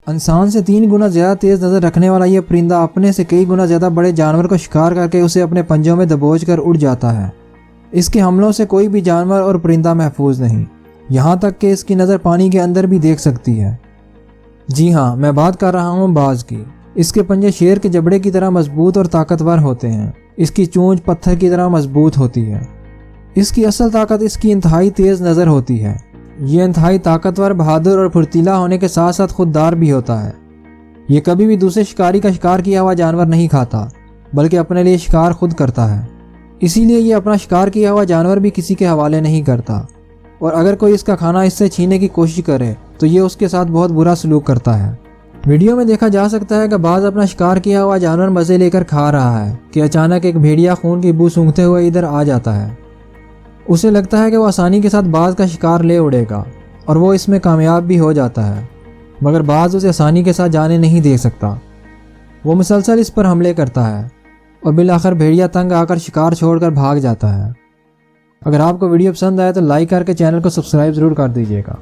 انسان سے 3 گنا زیادہ تیز نظر رکھنے والا یہ پرندہ اپنے سے کئی گنا زیادہ بڑے جانور کو شکار کر کے اسے اپنے پنجوں میں دبوچ کر اڑ جاتا ہے۔ اس کے حملوں سے کوئی بھی جانور اور پرندہ محفوظ نہیں، یہاں تک کہ اس کی نظر پانی کے اندر بھی دیکھ سکتی ہے۔ جی ہاں، میں بات کر رہا ہوں باز کی۔ اس کے پنجے شیر کے جبڑے کی طرح مضبوط اور طاقتور ہوتے ہیں۔ اس کی چونچ پتھر کی طرح مضبوط ہوتی ہے۔ اس کی اصل طاقت اس کی انتہائی تیز نظر ہوتی ہے۔ یہ انتہائی طاقتور، بہادر اور پھرتیلا ہونے کے ساتھ ساتھ خوددار بھی ہوتا ہے۔ یہ کبھی بھی دوسرے شکاری کا شکار کیا ہوا جانور نہیں کھاتا، بلکہ اپنے لیے شکار خود کرتا ہے۔ اسی لیے یہ اپنا شکار کیا ہوا جانور بھی کسی کے حوالے نہیں کرتا، اور اگر کوئی اس کا کھانا اس سے چھیننے کی کوشش کرے تو یہ اس کے ساتھ بہت برا سلوک کرتا ہے۔ ویڈیو میں دیکھا جا سکتا ہے کہ باز اپنا شکار کیا ہوا جانور مزے لے کر کھا رہا ہے کہ اچانک ایک بھیڑیا خون کی بو سونگھتے ہوئے ادھر آ جاتا ہے۔ اسے لگتا ہے کہ وہ آسانی کے ساتھ باز کا شکار لے اڑے گا اور وہ اس میں کامیاب بھی ہو جاتا ہے، مگر باز اسے آسانی کے ساتھ جانے نہیں دے سکتا۔ وہ مسلسل اس پر حملے کرتا ہے اور بالآخر بھیڑیا تنگ آ کر شکار چھوڑ کر بھاگ جاتا ہے۔ اگر آپ کو ویڈیو پسند آئے تو لائک کر کے چینل کو سبسکرائب ضرور کر دیجیے گا۔